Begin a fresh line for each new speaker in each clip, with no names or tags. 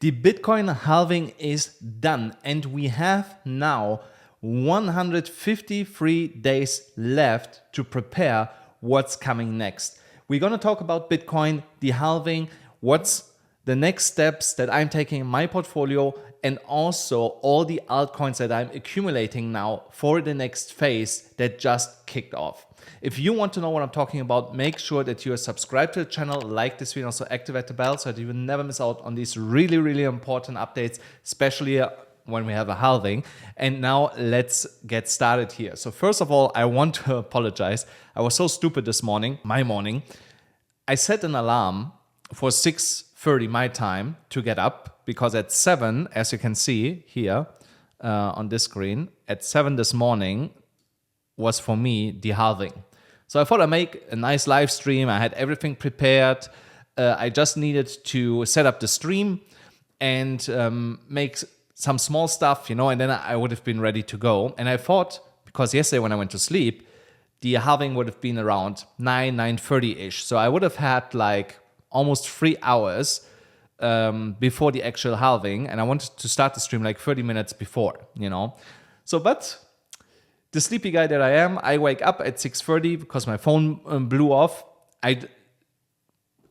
The Bitcoin halving is done, and we have now 153 days left to prepare what's coming next. We're going to talk about Bitcoin, the halving, what's the next steps that I'm taking in my portfolio, and also all the altcoins that I'm accumulating now for the next phase that just kicked off. If you want to know what I'm talking about, make sure that you are subscribed to the channel, like this video, and also activate the bell so that you will never miss out on these really, really important updates, especially when we have a halving. And now let's get started here. So first of all, I want to apologize. I was so stupid this morning, my morning. I set an alarm for 6:30 my time to get up because at 7, as you can see here on this screen, at 7 this morning was for me the halving. So I thought I'd make a nice live stream. I had everything prepared. I just needed to set up the stream and make some small stuff, and then I would have been ready to go. And I thought, because yesterday when I went to sleep, the halving would have been around 9:30-ish. So I would have had like almost 3 hours before the actual halving. And I wanted to start the stream like 30 minutes before, So, but the sleepy guy that I am, I wake up at 6:30 because my phone blew off. I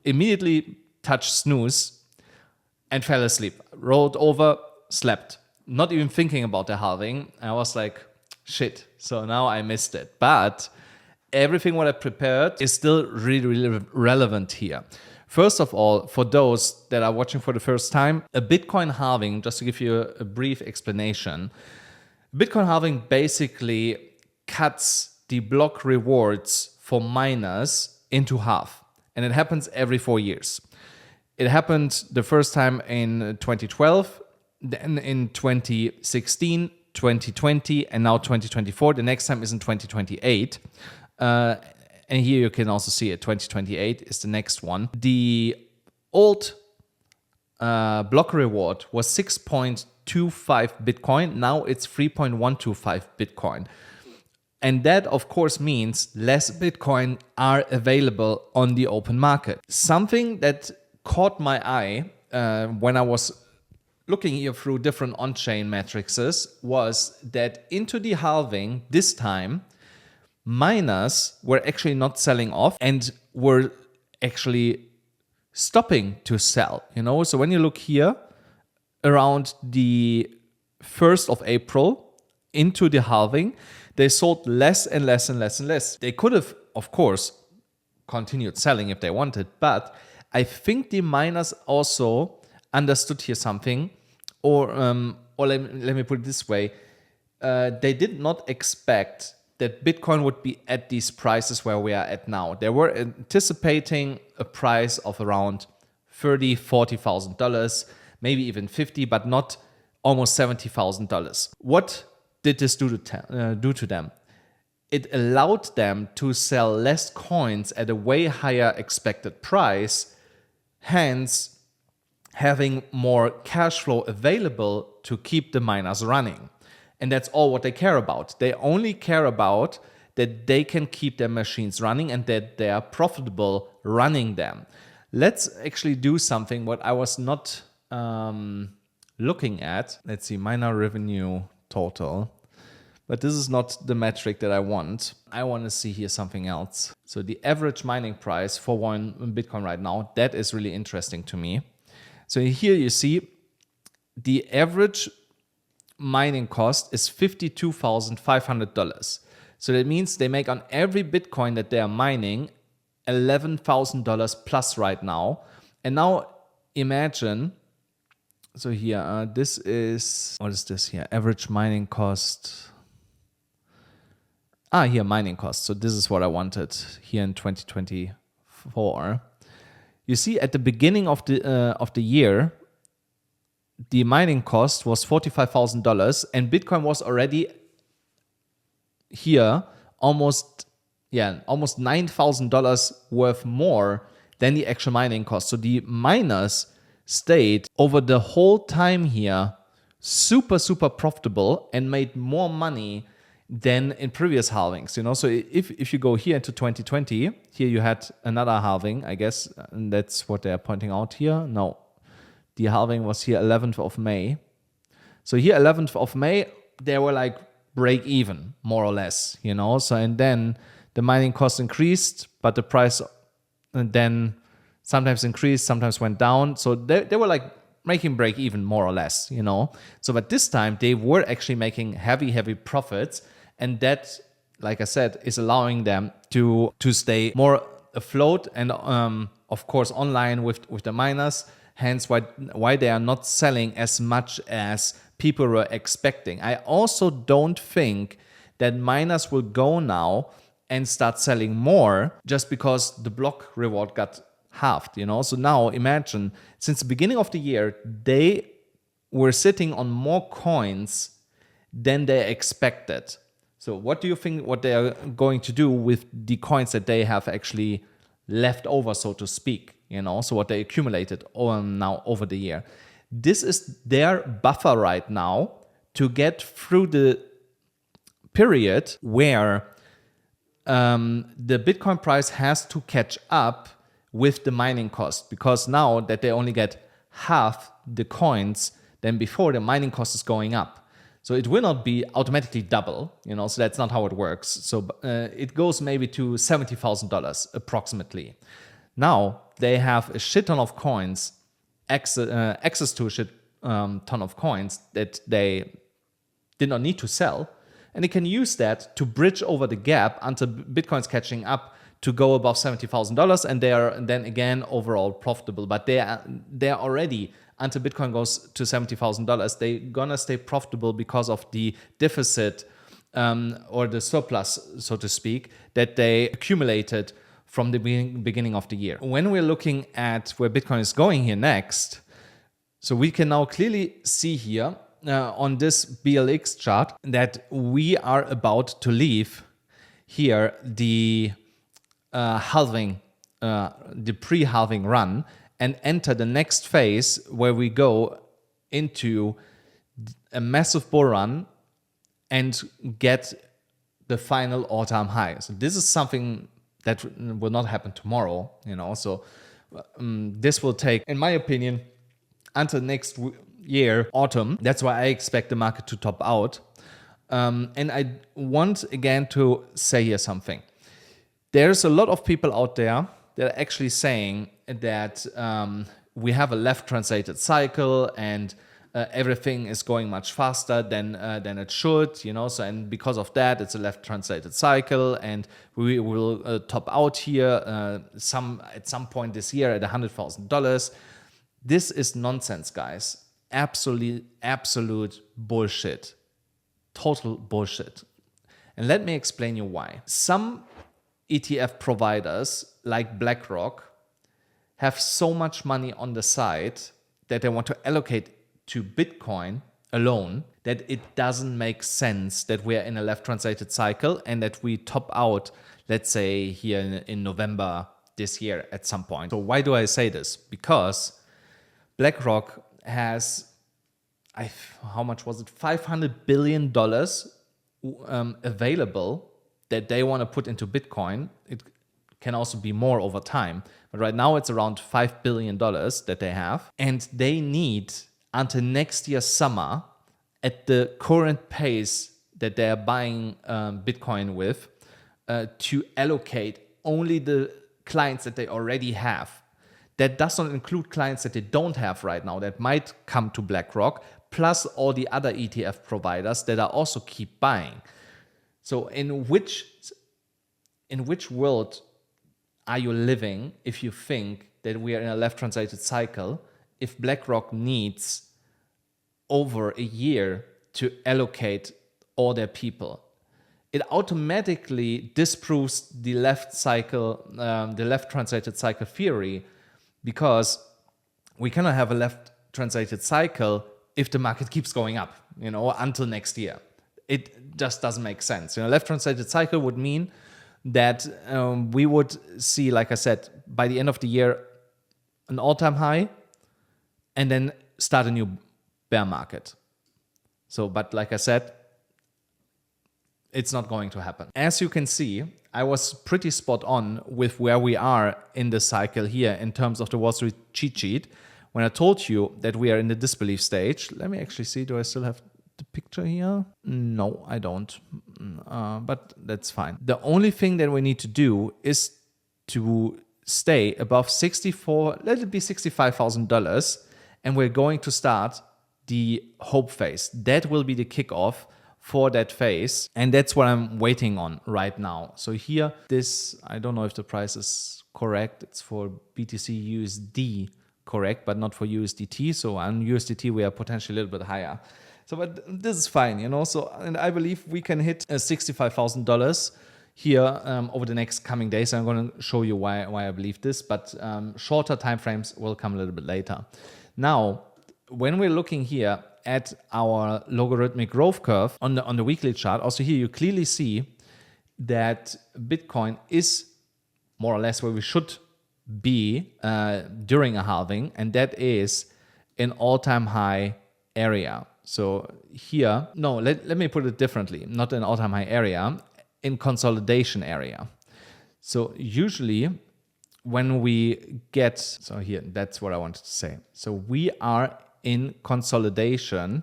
immediately touched snooze and fell asleep. Rolled over, slept. Not even thinking about the halving. I was like, shit. So now I missed it. But everything what I prepared is still really, really relevant here. First of all, for those that are watching for the first time, a Bitcoin halving, just to give you a brief explanation, Bitcoin halving basically cuts the block rewards for miners into half. And it happens every 4 years. It happened the first time in 2012, then in 2016, 2020, and now 2024. The next time is in 2028. And here you can also see it. 2028 is the next one. The old block reward was 6.25 Bitcoin. Now it's 3.125 Bitcoin. And that, of course, means less Bitcoin are available on the open market. Something that caught my eye when I was looking here through different on-chain matrices was that into the halving this time, miners were actually not selling off and were actually stopping to sell. So when you look here, around the 1st of April into the halving, they sold less and less and less and less. They could have, of course, continued selling if they wanted, but I think the miners also understood here something, or let me put it this way, they did not expect that Bitcoin would be at these prices where we are at now. They were anticipating a price of around $30,000, $40,000, maybe even 50, but not almost $70,000. What did this do to them? It allowed them to sell less coins at a way higher expected price, hence having more cash flow available to keep the miners running. And that's all what they care about. They only care about that they can keep their machines running and that they are profitable running them. Let's actually do something what I was not looking at. Let's see, miner revenue total. But this is not the metric that I want. I want to see here something else. So the average mining price for one Bitcoin right now, that is really interesting to me. So here you see the average mining cost is $52,500. So that means they make on every Bitcoin that they are mining $11,000 plus right now. And now imagine, so here, this is, what is this here? Average mining cost. Here, mining cost. So this is what I wanted here in 2024. You see, at the beginning of the year, the mining cost was $45,000, and Bitcoin was already here almost $9,000 worth more than the actual mining cost. So the miners stayed over the whole time here super, super profitable and made more money than in previous halvings. So if you go here into 2020, here you had another halving, I guess, and that's what they're pointing out here. No, The halving was here 11th of May. So here 11th of May, they were like break even, more or less, you know. So and then the mining cost increased, but the price then sometimes increased, sometimes went down. So they were like making break even, more or less, you know. So but this time they were actually making heavy profits, and that, like I said, is allowing them to stay more afloat and of course online with the miners. Hence why they are not selling as much as people were expecting. I also don't think that miners will go now and start selling more just because the block reward got halved, you know. So now imagine, since the beginning of the year, they were sitting on more coins than they expected. So what do you think what they are going to do with the coins that they have actually left over, so to speak, you know, so what they accumulated now over the year? This is their buffer right now to get through the period where the Bitcoin price has to catch up with the mining cost, because now that they only get half the coins than before, the mining cost is going up. So it will not be automatically double, you know, so that's not how it works. So it goes maybe to $70,000 approximately. Now they have a shit ton of coins, access to a shit ton of coins that they did not need to sell. And they can use that to bridge over the gap until Bitcoin's catching up to go above $70,000, and they are then again overall profitable. But they are already, until Bitcoin goes to $70,000, they're gonna stay profitable because of the deficit or the surplus, so to speak, that they accumulated from the beginning of the year. When we're looking at where Bitcoin is going here next, so we can now clearly see here on this BLX chart that we are about to leave here the halving, the pre-halving run, and enter the next phase where we go into a massive bull run and get the final all-time high. So this is something that will not happen tomorrow, you know. So this will take, in my opinion, until next year, autumn. That's why I expect the market to top out. And I want again to say here something. There's a lot of people out there that are actually saying that we have a left translated cycle and everything is going much faster than it should, you know. So, and because of that, it's a left translated cycle, and we will top out here at some point this year at $100,000. This is nonsense, guys. Absolute bullshit. Total bullshit. And let me explain you why. Some ETF providers like BlackRock have so much money on the side that they want to allocate to Bitcoin alone that it doesn't make sense that we're in a left translated cycle and that we top out, let's say here in November this year at some point. So why do I say this? Because BlackRock has, how much was it? $500 billion available that they want to put into Bitcoin. It can also be more over time. But right now it's around $5 billion that they have. And they need until next year summer, at the current pace that they're buying Bitcoin with, to allocate only the clients that they already have. That does not include clients that they don't have right now that might come to BlackRock, plus all the other ETF providers that are also keep buying. So in which world are you living if you think that we are in a left translated cycle if BlackRock needs over a year to allocate all their people? It automatically disproves the left translated cycle theory, because we cannot have a left translated cycle if the market keeps going up, you know, until next year. It just doesn't make sense. You know, left translated cycle would mean that we would see, like I said, by the end of the year, an all-time high, and then start a new bear market. So, but like I said, it's not going to happen. As you can see, I was pretty spot on with where we are in the cycle here in terms of the Wall Street cheat sheet. when I told you that we are in the disbelief stage. Let me actually see, do I still have the picture here? No, I don't, but that's fine. The only thing that we need to do is to stay above 64, let it be $65,000, and we're going to start the hope phase. That will be the kickoff for that phase, and that's what I'm waiting on right now. So here, this, I don't know if the price is correct. It's for BTC USD correct, but not for USDT. So on USDT, we are potentially a little bit higher. So, but this is fine, you know. So, and I believe we can hit $65,000 here over the next coming days. I'm going to show you why I believe this, but shorter timeframes will come a little bit later. Now, when we're looking here at our logarithmic growth curve on the weekly chart, also here you clearly see that Bitcoin is more or less where we should be during a halving, and that is an all-time high area. So here, no, let me put it differently, not an all-time high area, in consolidation area. So usually when we get, so here, that's what I wanted to say. So we are in consolidation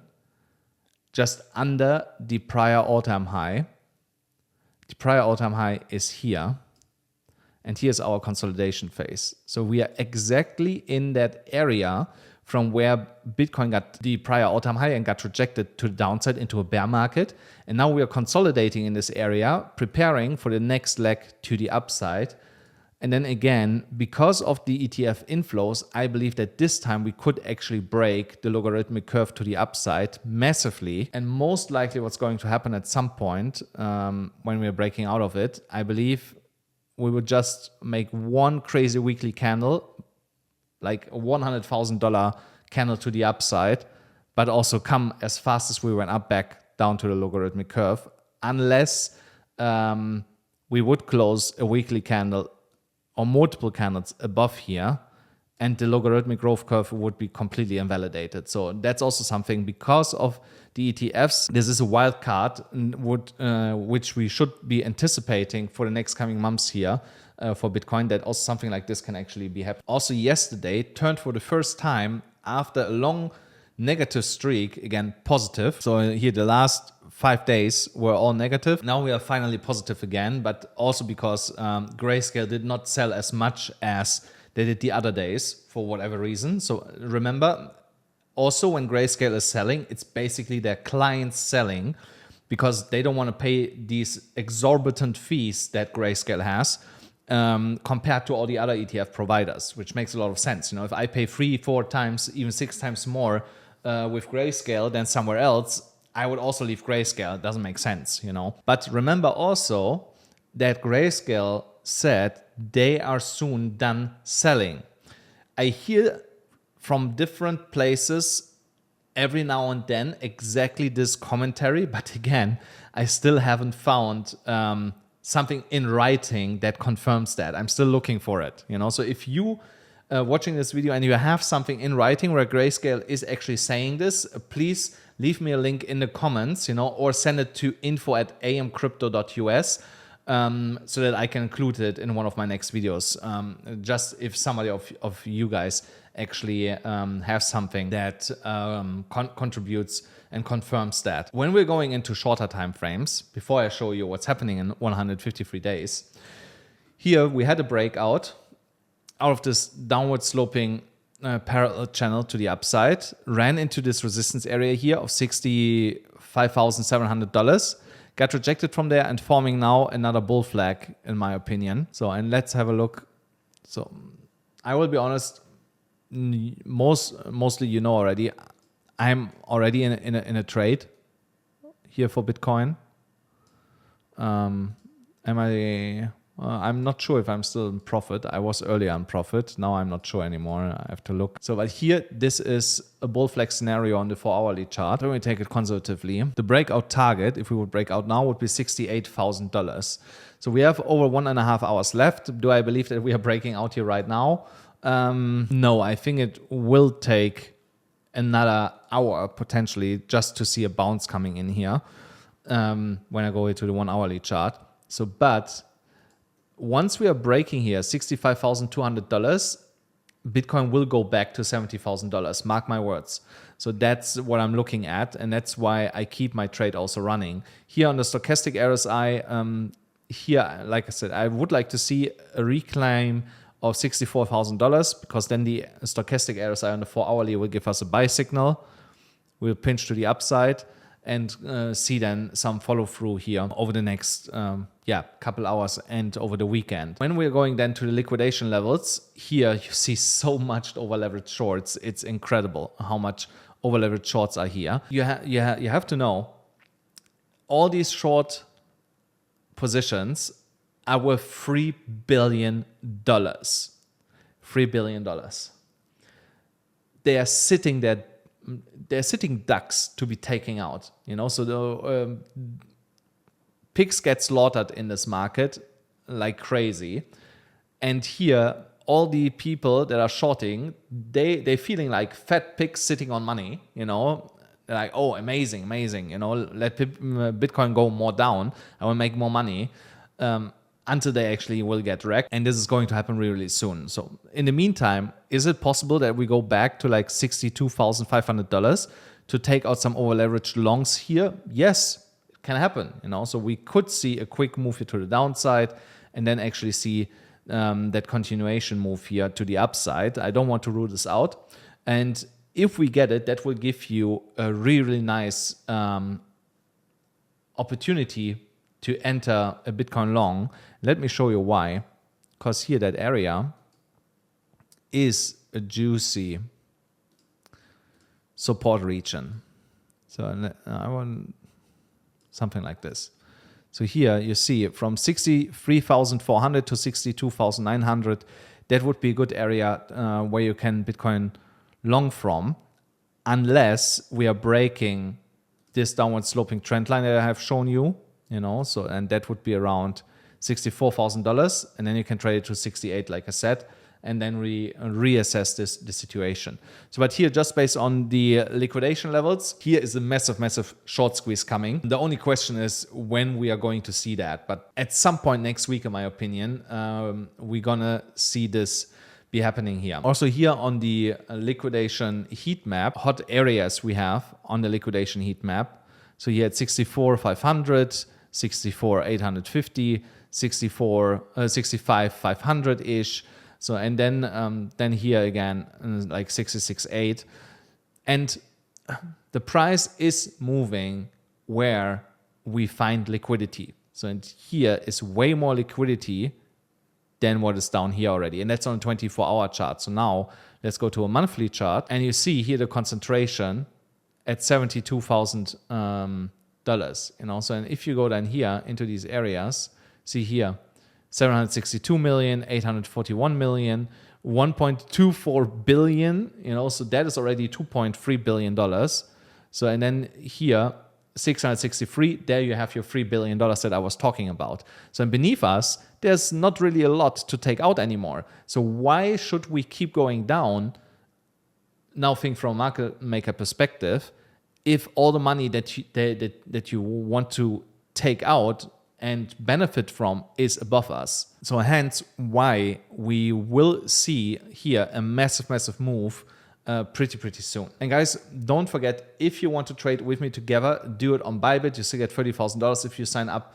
just under the prior all-time high. The prior all-time high is here, and here's our consolidation phase. So we are exactly in that area from where Bitcoin got the prior all-time high and got rejected to the downside into a bear market. And now we are consolidating in this area, preparing for the next leg to the upside. And then again, because of the ETF inflows, I believe that this time we could actually break the logarithmic curve to the upside massively. And most likely what's going to happen at some point when we're breaking out of it, I believe we would just make one crazy weekly candle, like a $100,000 candle to the upside, but also come as fast as we went up back down to the logarithmic curve, unless we would close a weekly candle or multiple candles above here, and the logarithmic growth curve would be completely invalidated. So that's also something, because of the ETFs, this is a wild card which we should be anticipating for the next coming months here for Bitcoin, that also something like this can actually be happening. Also yesterday turned for the first time after a long negative streak, again positive. So here the last 5 days were all negative. Now we are finally positive again, but also because Grayscale did not sell as much as they did the other days for whatever reason. So remember, also when Grayscale is selling, it's basically their clients selling, because they don't want to pay these exorbitant fees that Grayscale has compared to all the other ETF providers, which makes a lot of sense. You know, if I pay 3, 4 times, even 6 times more with Grayscale than somewhere else, I would also leave Grayscale. It doesn't make sense, you know. But remember also that Grayscale said they are soon done selling. I hear from different places every now and then exactly this commentary, but again, I still haven't found something in writing that confirms that. I'm still looking for it, you know. So if you watching this video and you have something in writing where Grayscale is actually saying this, please leave me a link in the comments, you know, or send it to info@amcrypto.us so that I can include it in one of my next videos. Just if somebody of you guys actually have something that contributes and confirms that. When we're going into shorter time frames, before I show you what's happening in 153 days, here we had a breakout out of this downward sloping parallel channel to the upside, ran into this resistance area here of $65,700, got rejected from there, and forming now another bull flag, in my opinion. So, and let's have a look. So I will be honest, mostly you know already, I'm already in a trade here for Bitcoin. I'm not sure if I'm still in profit. I was earlier in profit. Now I'm not sure anymore. I have to look. So, but here, this is a bull flag scenario on the 4-hourly chart. When we take it conservatively, the breakout target, if we would break out now, would be $68,000. So we have over 1.5 hours left. Do I believe that we are breaking out here right now? No, I think it will take another hour potentially just to see a bounce coming in here when I go into the 1-hourly chart. So, but once we are breaking here $65,200, Bitcoin will go back to $70,000. Mark my words. So that's what I'm looking at, and that's why I keep my trade also running. Here on the stochastic RSI, here, like I said, I would like to see a reclaim of $64,000, because then the stochastic RSI on the 4-hourly will give us a buy signal. We'll pinch to the upside and see then some follow through here over the next couple hours and over the weekend. When we're going then to the liquidation levels, here you see so much over leveraged shorts. It's incredible how much over leveraged shorts are here. You have to know, all these short positions are worth $3 billion. $3 billion. They are sitting there. They're sitting ducks to be taken out, so the pigs get slaughtered in this market like crazy. And here, all the people that are shorting, they're feeling like fat pigs sitting on money, They're like, oh, amazing, let Bitcoin go more down. I will make more money. Until they actually will get wrecked. And this is going to happen really soon. So in the meantime, is it possible that we go back to like $62,500 to take out some over leveraged longs here? Yes, it can happen. So we could see a quick move here to the downside, and then actually see that continuation move here to the upside. I don't want to rule this out. And if we get it, that will give you a really nice opportunity to enter a Bitcoin long. Let me show you why. Because here, that area is a juicy support region. So I want something like this. So here you see from 63,400 to 62,900. That would be a good area where you can Bitcoin long from, unless we are breaking this downward sloping trend line that I have shown you. And that would be around $64,000, and then you can trade it to 68, like I said, and then reassess the situation. So, but here, just based on the liquidation levels, here is a massive short squeeze coming. The only question is when we are going to see that. But at some point next week, in my opinion, we're gonna see this be happening here. Also here on the liquidation heat map, hot areas we have on the liquidation heat map. So here at 64,500, 64,850, 65,500-ish. So, and then here again, like 66.8. And the price is moving where we find liquidity. So, and here is way more liquidity than what is down here already. And that's on a 24-hour chart. So now let's go to a monthly chart. And you see here the concentration at $72,000. So, and if you go down here into these areas, see here, 762 million, 841 million, 1.24 billion, so that is already $2.3 billion. So, and then here, 663, there you have your $3 billion that I was talking about. So, and beneath us, there's not really a lot to take out anymore. So why should we keep going down? Now think from a market maker perspective, if all the money that you want to take out and benefit from is above us. So hence why we will see here a massive move pretty soon. And guys, don't forget, if you want to trade with me together, do it on BYBIT. You still get $30,000 if you sign up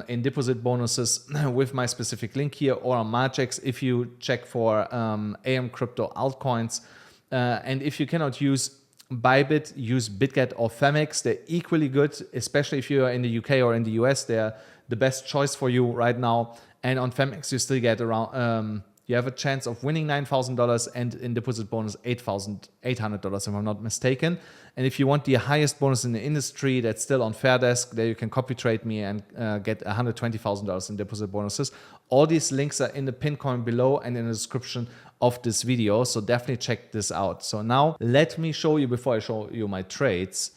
in deposit bonuses with my specific link here, or on Margex if you check for AMCrypto altcoins. And if you cannot use BYBIT, use BITGET or Phemex. They're equally good, especially if you are in the UK or in the US. They're the best choice for you right now. And on Phemex, you still get around, you have a chance of winning $9,000 and in deposit bonus $8,800, if I'm not mistaken. And if you want the highest bonus in the industry, that's still on FAIRDESK. There you can copytrade me and get $120,000 in deposit bonuses. All these links are in the pinned comment below and in the description of this video, so definitely check this out. So now let me show you, before I show you my trades,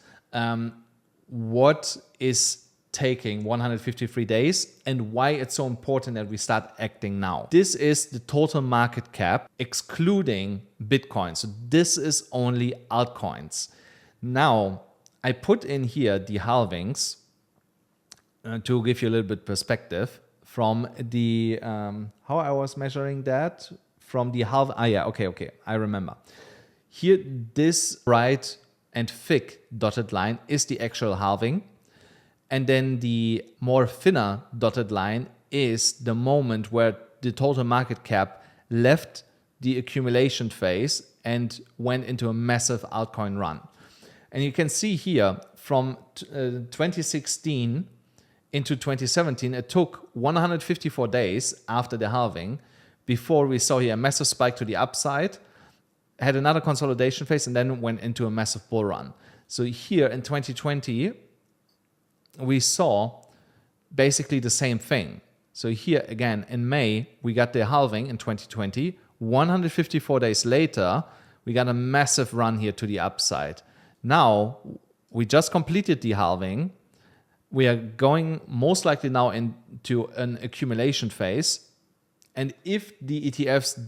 what is taking 153 days and why it's so important that we start acting now. This is the total market cap excluding Bitcoin. So this is only altcoins. Now I put in here the halvings to give you a little bit perspective from the how I was measuring that from the halve. Ah, yeah, okay, I remember. Here, this bright and thick dotted line is the actual halving. And then the more thinner dotted line is the moment where the total market cap left the accumulation phase and went into a massive altcoin run. And you can see here from 2016 into 2017, it took 154 days after the halving before we saw here a massive spike to the upside, had another consolidation phase, and then went into a massive bull run. So here in 2020, we saw basically the same thing. So here again, in May, we got the halving in 2020. 154 days later, we got a massive run here to the upside. Now, we just completed the halving. We are going most likely now into an accumulation phase. And if the ETFs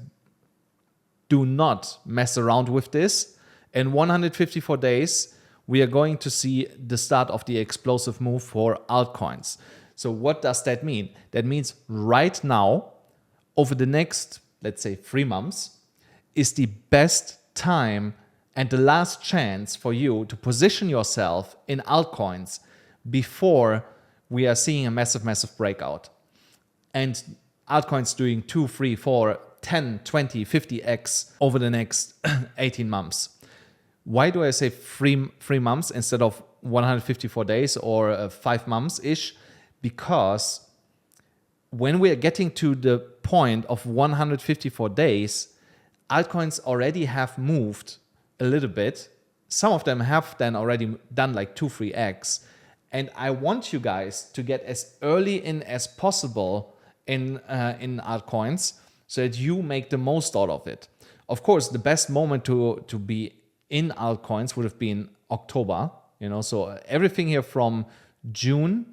do not mess around with this, in 154 days, we are going to see the start of the explosive move for altcoins. So what does that mean? That means right now, over the next, let's say 3 months, is the best time and the last chance for you to position yourself in altcoins before we are seeing a massive breakout. And altcoins doing 2, 3, 4, 10, 20, 50x over the next 18 months. Why do I say 3 months instead of 154 days or 5 months-ish? Because when we are getting to the point of 154 days, altcoins already have moved a little bit. Some of them have then already done like 2, 3x. And I want you guys to get as early in as possible in altcoins so that you make the most out of it. Of course, the best moment to be in altcoins would have been October. So everything here from June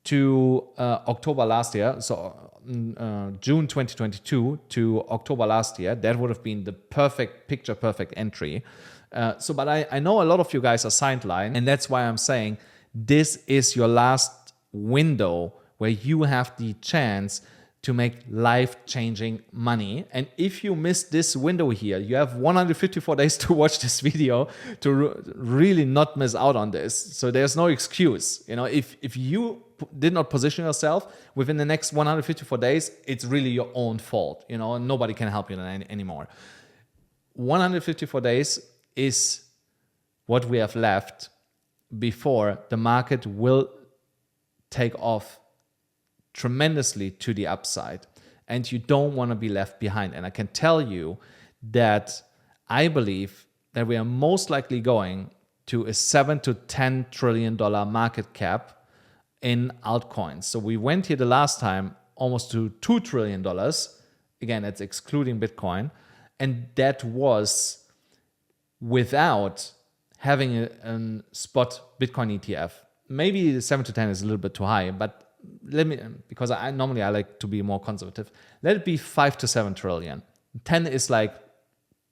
to October last year, so June 2022 to October last year, that would have been the perfect entry. But I know a lot of you guys are sidelined, and that's why I'm saying this is your last window where you have the chance to make life-changing money. And if you miss this window here, you have 154 days to watch this video to really not miss out on this. So there's no excuse. If you did not position yourself within the next 154 days, it's really your own fault. Nobody can help you anymore. 154 days is what we have left before the market will take off tremendously to the upside, and you don't want to be left behind. And I can tell you that I believe that we are most likely going to a $7 to $10 trillion market cap in altcoins. So we went here the last time almost to $2 trillion. Again, that's excluding Bitcoin. And that was without having a spot Bitcoin ETF. Maybe the 7 to 10 is a little bit too high, but because I like to be more conservative. Let it be 5 to 7 trillion. 10 is like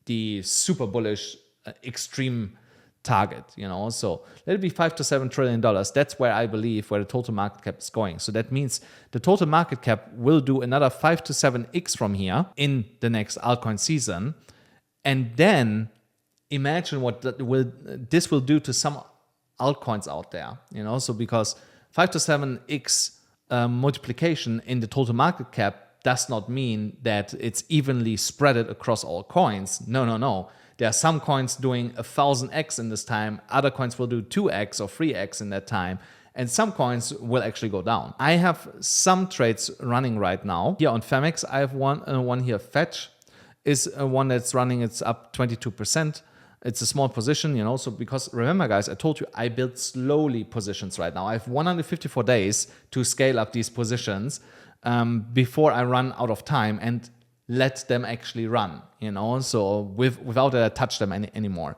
the super bullish extreme target, So let it be $5 to $7 trillion. That's where I believe where the total market cap is going. So that means the total market cap will do another 5 to 7x from here in the next altcoin season. And then imagine what this will do to some altcoins out there, So because 5 to 7x multiplication in the total market cap does not mean that it's evenly spread across all coins. No. There are some coins doing 1,000x in this time. Other coins will do 2x or 3x in that time. And some coins will actually go down. I have some trades running right now. Here on Phemex, I have one here. Fetch is one that's running. It's up 22%. It's a small position, so because remember guys, I told you I build slowly positions right now. I have 154 days to scale up these positions before I run out of time and let them actually run, so without that I touch them anymore.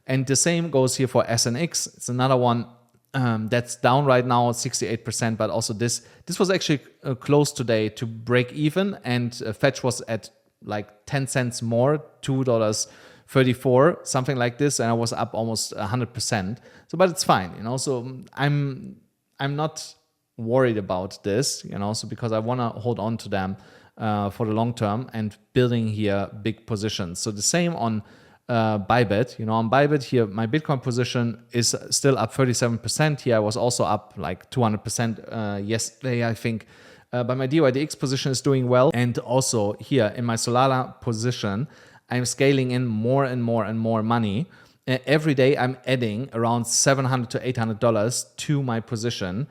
And the same goes here for SNX. It's another one that's down right now, 68%, but also this was actually close today to break even, and Fetch was at like 10 cents more, $2.34, something like this, and I was up almost 100%. So, but it's fine, So I'm not worried about this, So because I want to hold on to them for the long term and building here big positions. So the same on BYBIT. You know, on BYBIT here, my Bitcoin position is still up 37%. Here I was also up like 200% yesterday, I think. But my DYDX position is doing well. And also here in my Solana position, I'm scaling in more and more money. Every day I'm adding around $700 to $800 to my position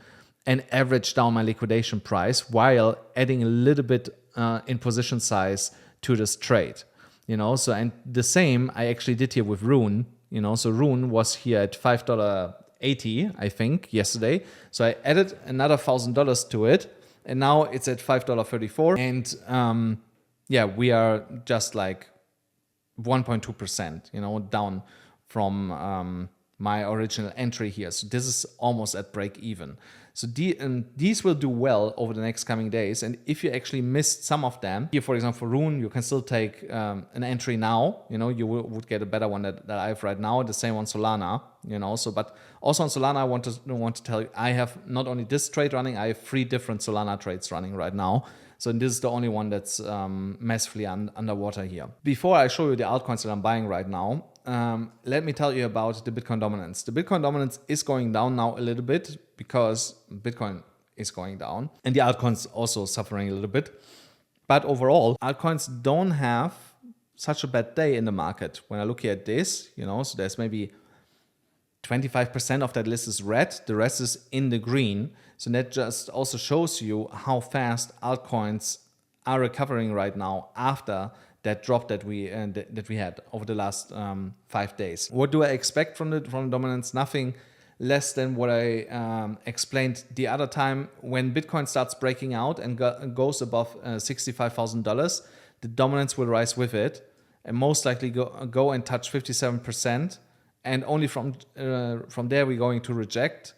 and average down my liquidation price while adding a little bit in position size to this trade. You know, so and the same I actually did here with Rune. You know, so Rune was here at $5.80, I think, yesterday. So I added another $1,000 to it. And now it's at $5.34. And yeah, we are just like 1.2%, you know, down from my original entry here. So this is almost at break even. So these will do well over the next coming days. And if you actually missed some of them, here, for example, for Rune, you can still take an entry now. You know, you would get a better one that I have right now. The same on Solana, you know. So, but also on Solana, I want to tell you, I have not only this trade running, I have 3 different Solana trades running right now. So this is the only one that's massively underwater here. Before I show you the altcoins that I'm buying right now, let me tell you about the Bitcoin dominance. The Bitcoin dominance is going down now a little bit because Bitcoin is going down and the altcoins also suffering a little bit. But overall, altcoins don't have such a bad day in the market. When I look here at this, you know, so there's maybe 25% of that list is red, the rest is in the green. So that just also shows you how fast altcoins are recovering right now after that drop that we had over the last 5 days. What do I expect from the dominance? Nothing less than what I explained the other time. When Bitcoin starts breaking out and goes above $65,000, the dominance will rise with it and most likely go and touch 57%. And only from there we're going to reject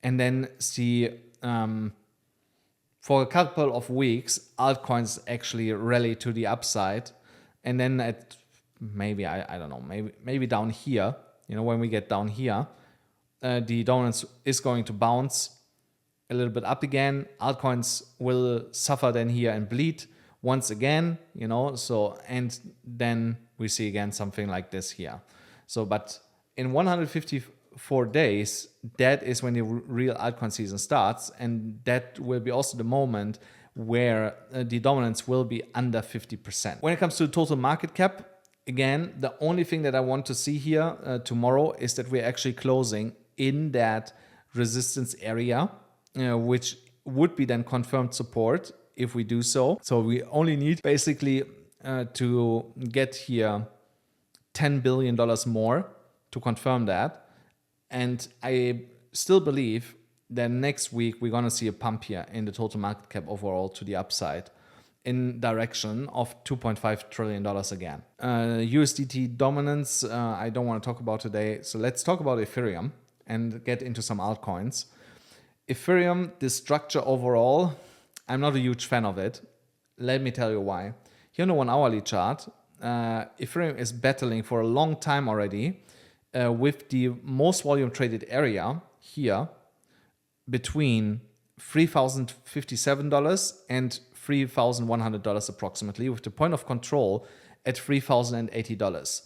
and then see for a couple of weeks altcoins actually rally to the upside. And then at maybe, I don't know, maybe down here, you know, when we get down here, the dominance is going to bounce a little bit up again. Altcoins will suffer then here and bleed once again, you know, so, and then we see again something like this here. So, but in 154 days, that is when the real altcoin season starts. And that will be also the moment where the dominance will be under 50%. When it comes to total market cap, again, the only thing that I want to see here tomorrow is that we're actually closing in that resistance area, which would be then confirmed support if we do so. So we only need basically to get here $10 billion more to confirm that. And I still believe that next week we're going to see a pump here in the total market cap overall to the upside in direction of $2.5 trillion again. USDT dominance, I don't want to talk about today. So let's talk about Ethereum and get into some altcoins. Ethereum, the structure overall, I'm not a huge fan of it. Let me tell you why. Here on the 1 hourly chart, Ethereum is battling for a long time already with the most volume traded area here between $3,057 and $3,100 approximately, with the point of control at $3,080.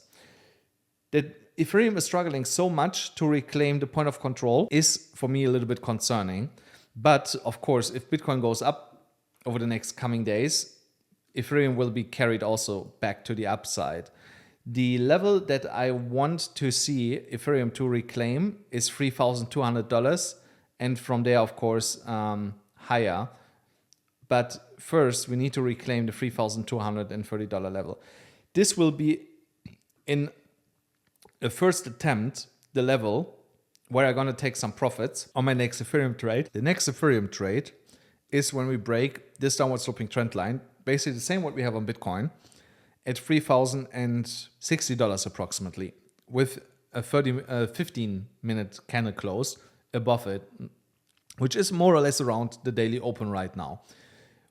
That Ethereum is struggling so much to reclaim the point of control is for me a little bit concerning. But of course, if Bitcoin goes up over the next coming days, Ethereum will be carried also back to the upside. The level that I want to see Ethereum to reclaim is $3,200. And from there, of course, higher. But first, we need to reclaim the $3,230 level. This will be, in a first attempt, the level where I'm going to take some profits on my next Ethereum trade. The next Ethereum trade is when we break this downward sloping trend line, basically the same what we have on Bitcoin, at $3,060 approximately, with a 15-minute candle close above it, which is more or less around the daily open right now.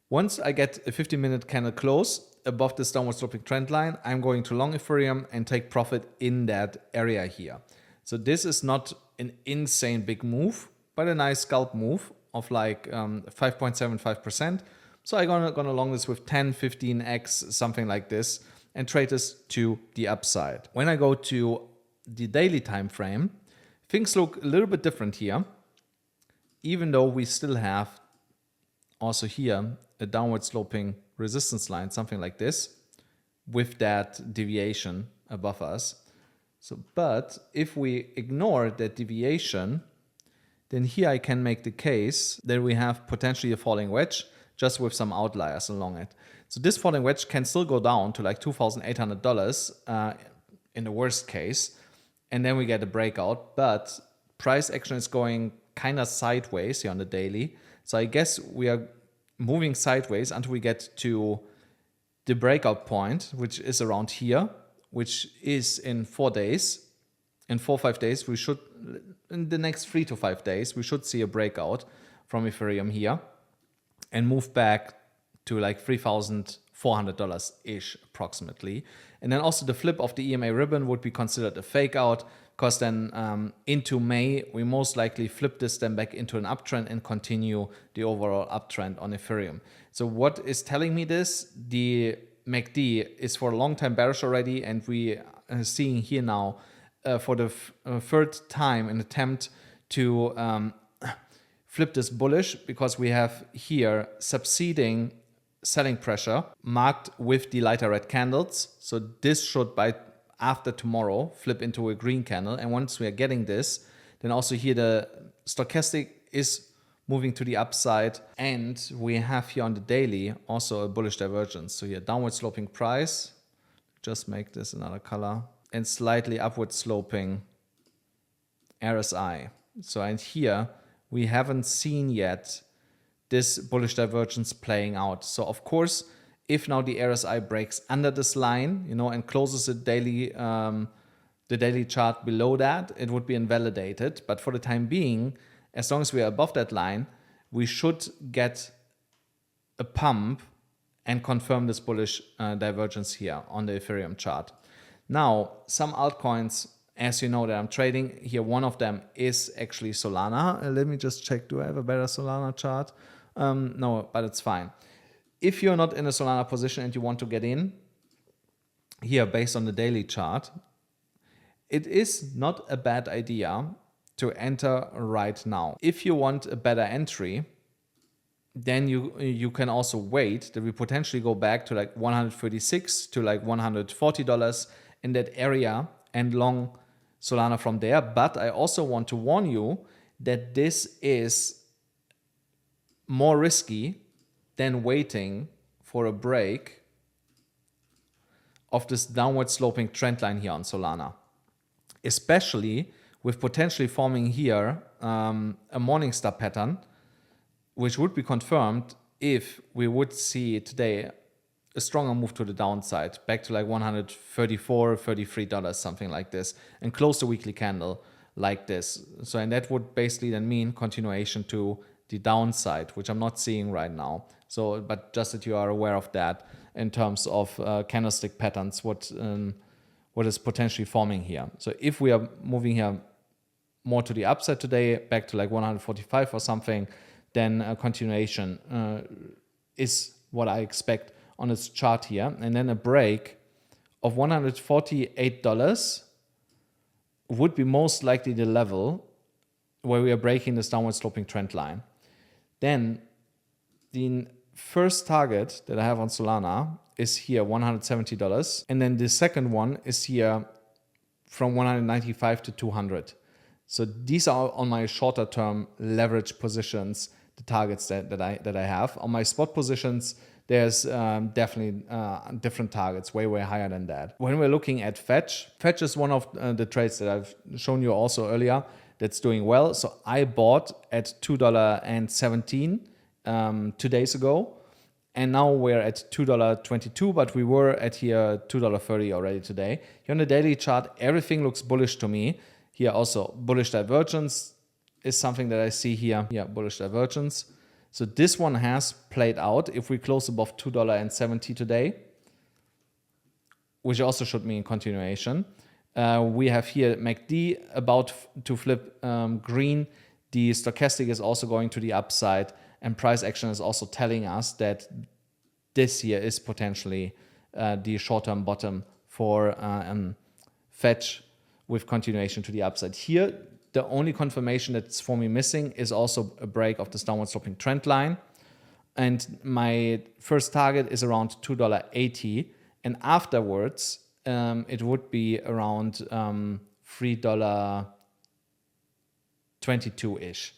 Once I get a 15-minute candle close above this downward sloping trend line, I'm going to long Ethereum and take profit in that area here. So this is not an insane big move, but a nice scalp move of like 5.75%. So I'm gonna long this with 10, 15x, something like this, and trade this to the upside. When I go to the daily time frame, things look a little bit different here, even though we still have also here a downward sloping resistance line, something like this, with that deviation above us. So, but if we ignore that deviation, then here I can make the case that we have potentially a falling wedge just with some outliers along it. So this falling wedge can still go down to like $2,800 in the worst case, and then we get a breakout, but price action is going kind of sideways here on the daily. So I guess we are moving sideways until we get to the breakout point, which is around here, which is in 4 days. In 4 or 5 days, we should, in the next 3 to 5 days, we should see a breakout from Ethereum here and move back to like $3,400-ish approximately. And then also the flip of the EMA ribbon would be considered a fake out, because then into May, we most likely flip this then back into an uptrend and continue the overall uptrend on Ethereum. So what is telling me this? The MACD is for a long time bearish already, and we are seeing here now for the third time an attempt to flip this bullish, because we have here subsiding selling pressure marked with the lighter red candles. So this should by after tomorrow flip into a green candle, and once we are getting this, then also here the stochastic is moving to the upside, and we have here on the daily also a bullish divergence. So here downward sloping price, just make this another color, and slightly upward sloping RSI. So and here we haven't seen yet this bullish divergence playing out. So of course, if now the RSI breaks under this line, and closes the daily chart below that, it would be invalidated. But for the time being, as long as we are above that line, we should get a pump and confirm this bullish divergence here on the Ethereum chart. Now, some altcoins, as you know, that I'm trading here, one of them is actually Solana. Let me just check, do I have a better Solana chart? No, but it's fine. If you're not in a Solana position and you want to get in here based on the daily chart, it is not a bad idea to enter right now. If you want a better entry, then you can also wait that we potentially go back to like $136 to like $140 in that area and long Solana from there. But I also want to warn you that this is more risky than waiting for a break of this downward sloping trend line here on Solana, especially with potentially forming here a Morningstar pattern, which would be confirmed if we would see today a stronger move to the downside, back to like $134, $33, something like this, and close the weekly candle like this. So, and that would basically then mean continuation to the downside, which I'm not seeing right now. So, but just that you are aware of that in terms of candlestick patterns, what is potentially forming here. So if we are moving here more to the upside today, back to like 145 or something, then a continuation is what I expect on this chart here. And then a break of $148 would be most likely the level where we are breaking this downward sloping trend line. Then the first target that I have on Solana is here, $170. And then the second one is here from 195 to 200. So these are on my shorter term leverage positions, the targets that I have. On my spot positions, there's definitely different targets, way higher than that. When we're looking at Fetch is one of the trades that I've shown you also earlier that's doing well. So I bought at $2.17 2 days ago, and now we're at $2.22, but we were at here $2.30 already today. Here on the daily chart, everything looks bullish to me. Here also bullish divergence is something that I see here. Yeah, bullish divergence. So this one has played out. If we close above $2.70 today, which also should mean continuation. We have here MACD about to flip green. The stochastic is also going to the upside, And price action is also telling us that this here is potentially the short-term bottom for fetch with continuation to the upside. Here, the only confirmation that's for me missing is also a break of this downward sloping trend line. And my first target is around $2.80. And afterwards, it would be around $3.22-ish.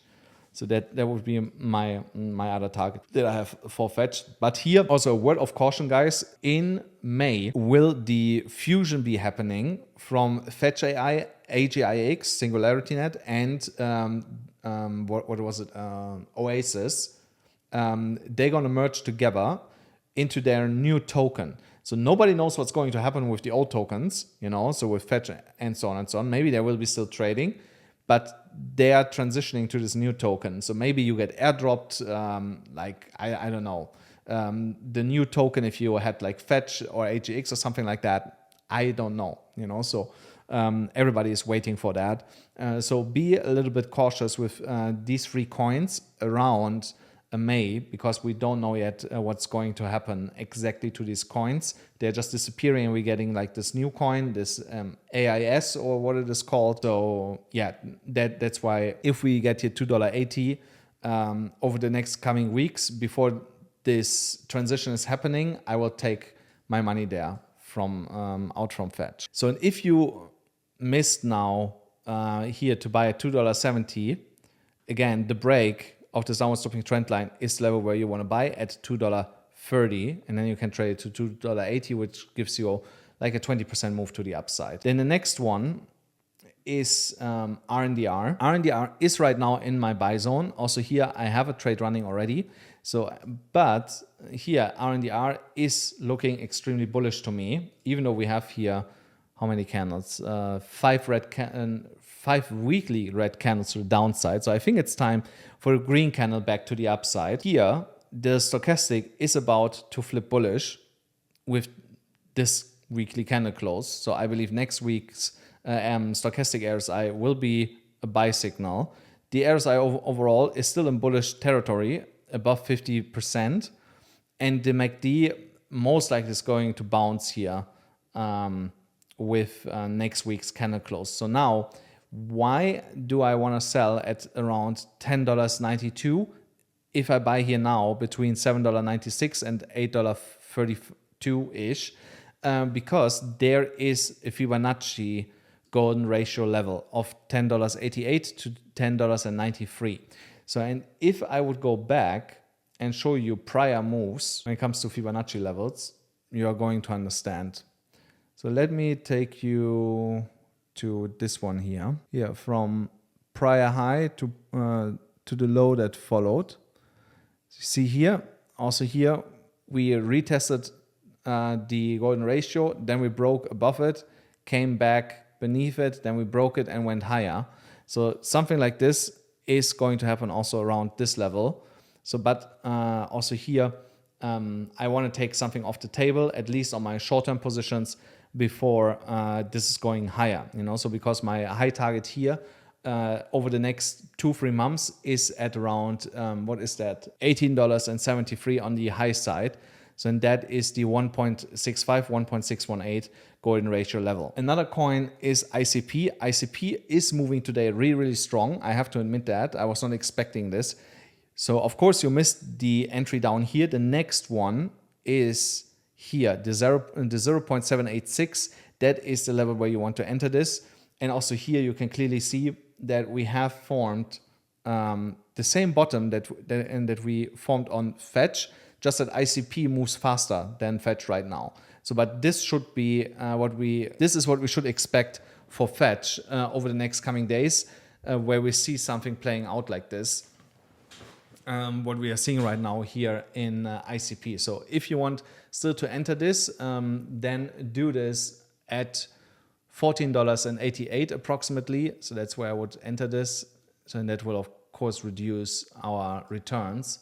So that would be my other target that I have for fetch. But here also a word of caution, guys. In May, will the fusion be happening from Fetch AI, AGIX, SingularityNet, and what was it? Oasis. They're going to merge together into their new token. So nobody knows what's going to happen with the old tokens, so with Fetch and so on and so on. Maybe there will be still trading, but they are transitioning to this new token. So maybe you get airdropped, I don't know, the new token if you had like Fetch or AGX or something like that. I don't know, so everybody is waiting for that. So be a little bit cautious with these three coins around May, because we don't know yet what's going to happen exactly to these coins. They're just disappearing, and we're getting like this new coin, this AIS or what it is called. So yeah, that's why if we get here $2.80 over the next coming weeks before this transition is happening, I will take my money there from out from Fetch. So if you missed now here to buy at $2.70, again, the break of the downward sloping trend line is the level where you want to buy at $2.30, and then you can trade it to $2.80, which gives you like a 20% move to the upside. Then the next one is RNDR. RNDR is right now in my buy zone. Also here I have a trade running already. So, but here RNDR is looking extremely bullish to me, even though we have here how many candles? 5 weekly red candles to the downside. So I think it's time for a green candle back to the upside. Here, the stochastic is about to flip bullish with this weekly candle close. So I believe next week's stochastic RSI will be a buy signal. The RSI overall is still in bullish territory, above 50%. And the MACD most likely is going to bounce here with next week's candle close. So now, why do I want to sell at around $10.92 if I buy here now between $7.96 and $8.32-ish? Because there is a Fibonacci golden ratio level of $10.88 to $10.93. So, and if I would go back and show you prior moves when it comes to Fibonacci levels, you are going to understand. So let me take you to this one here. Here from prior high to the low that followed. See here, also here we retested the golden ratio, then we broke above it, came back beneath it, then we broke it and went higher. So something like this is going to happen also around this level. So, but also here, I want to take something off the table, at least on my short-term positions, before this is going higher, so because my high target here over the next 2-3 months is at around what is that, $18.73 on the high side. So, and that is the 1.65 1.618 golden ratio level. Another coin is ICP. ICP is moving today really strong. I have to admit that I was not expecting this. So of course you missed the entry down here. The next one is here, the 0.786, that is the level where you want to enter this. And also here you can clearly see that we have formed the same bottom that we formed on Fetch, just that ICP moves faster than Fetch right now. So, but this should be this is what we should expect for Fetch over the next coming days, where we see something playing out like this. What we are seeing right now here in ICP. So if you want still to enter this, then do this at $14.88 approximately. So that's where I would enter this. So that will of course reduce our returns.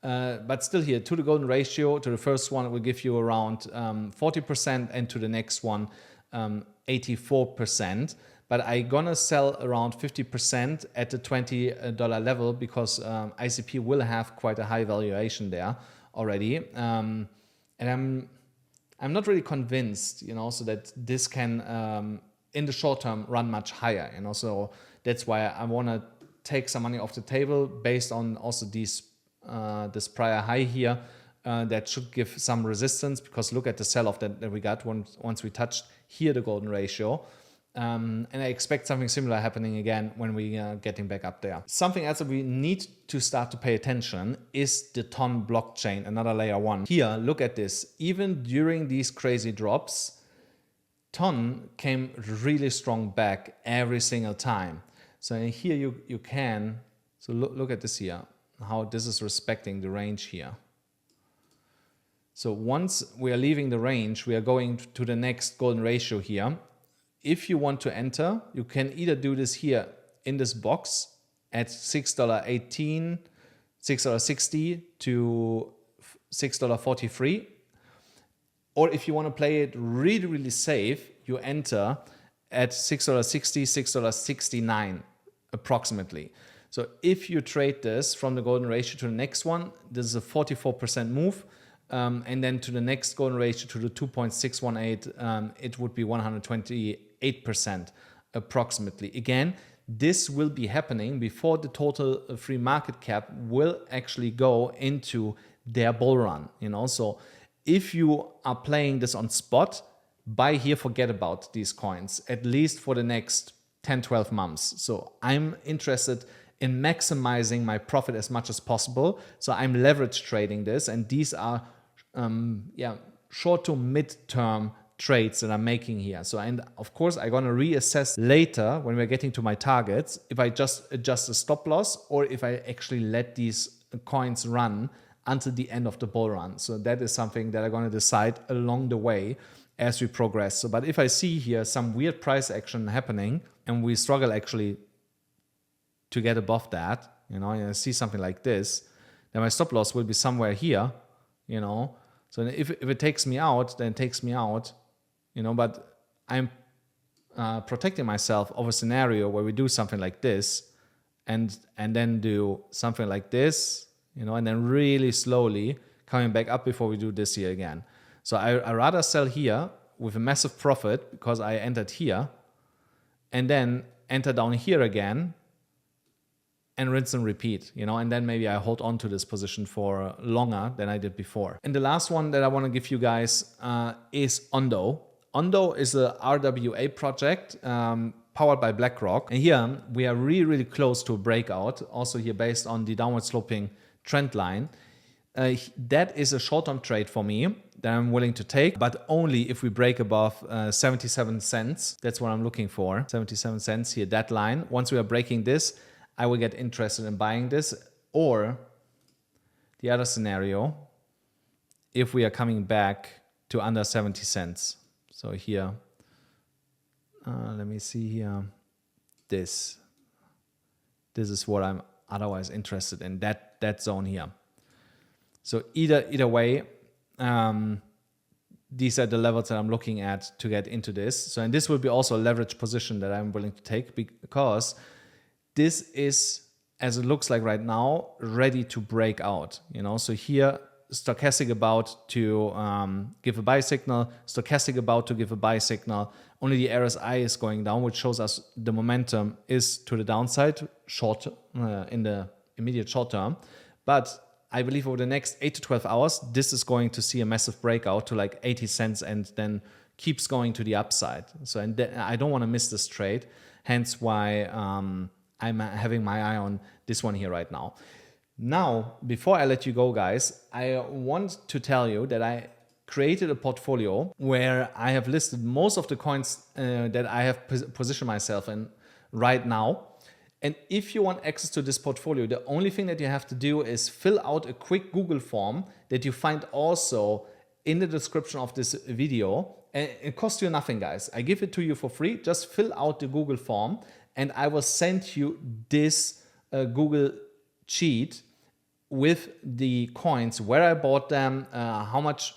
But still here, to the golden ratio, to the first one, it will give you around 40%, and to the next one, 84%. but I gonna sell around 50% at the $20 level because ICP will have quite a high valuation there already. And I'm not really convinced, you know, so that this can in the short term run much higher, you know. So that's why I want to take some money off the table based on also these this prior high here that should give some resistance, because look at the sell-off that we got once we touched here the golden ratio. And I expect something similar happening again when we are getting back up there. Something else that we need to start to pay attention is the TON blockchain, another layer 1. Here, look at this. Even during these crazy drops, TON came really strong back every single time. So in here you can, so look at this here, how this is respecting the range here. So once we are leaving the range, we are going to the next golden ratio here. If you want to enter, you can either do this here in this box at $6.18, $6.60 to $6.43. Or if you want to play it really, really safe, you enter at $6.60, $6.69 approximately. So if you trade this from the golden ratio to the next one, this is a 44% move. And then to the next golden ratio to the 2.618, it would be 128% approximately. Again, this will be happening before the total free market cap will actually go into their bull run, you know. So if you are playing this on spot, buy here, forget about these coins, at least for the next 10, 12 months. So I'm interested in maximizing my profit as much as possible. So I'm leverage trading this, and these are short to mid-term trades that I'm making here. So, and of course, I'm going to reassess later when we're getting to my targets, if I just adjust the stop loss or if I actually let these coins run until the end of the bull run. So that is something that I'm going to decide along the way as we progress. So, but if I see here some weird price action happening and we struggle actually to get above that, you know, and I see something like this, then my stop loss will be somewhere here, you know. So if it takes me out, then it takes me out, you know, but I'm protecting myself of a scenario where we do something like this and then do something like this, you know, and then really slowly coming back up before we do this here again. So I rather sell here with a massive profit because I entered here and then enter down here again and rinse and repeat, you know, and then maybe I hold on to this position for longer than I did before. And the last one that I want to give you guys is Ondo. Ondo is a RWA project powered by BlackRock. And here we are really, really close to a breakout, also here based on the downward sloping trend line. That is a short-term trade for me that I'm willing to take, but only if we break above 77 cents. That's what I'm looking for, 77 cents here, that line. Once we are breaking this, I will get interested in buying this. Or the other scenario, if we are coming back to under 70 cents. So here, let me see here, this is what I'm otherwise interested in, that zone here. So either way, these are the levels that I'm looking at to get into this. So, and this will be also a leverage position that I'm willing to take, because this is, as it looks like right now, ready to break out, you know. So here, stochastic about to give a buy signal, stochastic about to give a buy signal. Only the RSI is going down, which shows us the momentum is to the downside short in the immediate short term. But I believe over the next 8 to 12 hours, this is going to see a massive breakout to like 80 cents and then keeps going to the upside. So, and I don't want to miss this trade. Hence why I'm having my eye on this one here right now. Now, before I let you go, guys, I want to tell you that I created a portfolio where I have listed most of the coins that I have positioned myself in right now. And if you want access to this portfolio, the only thing that you have to do is fill out a quick Google form that you find also in the description of this video. And it costs you nothing, guys. I give it to you for free. Just fill out the Google form and I will send you this Google sheet with the coins, where I bought them, how much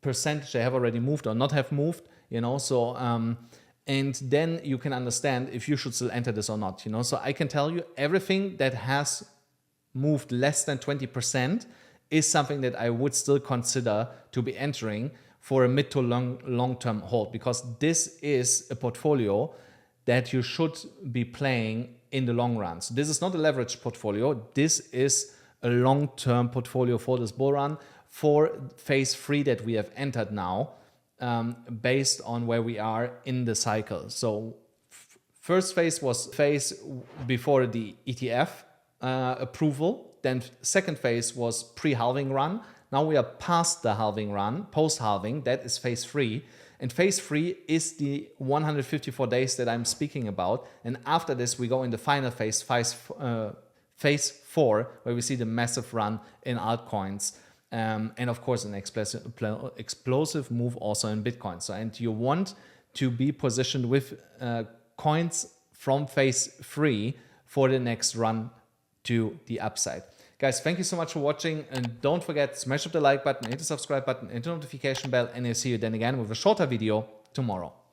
percentage they have already moved or not have moved, you know. So And then you can understand if you should still enter this or not, you know. So I can tell you everything that has moved less than 20% is something that I would still consider to be entering for a mid to long-term hold, because this is a portfolio that you should be playing in the long run. So this is not a leveraged portfolio. This is a long-term portfolio for this bull run, for phase 3 that we have entered now, based on where we are in the cycle. So first phase was phase before the ETF approval. Then second phase was pre-halving run. Now we are past the halving run, post-halving. That is phase 3. And phase 3 is the 154 days that I'm speaking about. And after this, we go in the final phase, phase 4, where we see the massive run in altcoins. And of course, an explosive move also in Bitcoin. So, and you want to be positioned with coins from phase 3 for the next run to the upside. Guys, thank you so much for watching, and don't forget, smash up the like button, hit the subscribe button, hit the notification bell, and I'll see you then again with a shorter video tomorrow.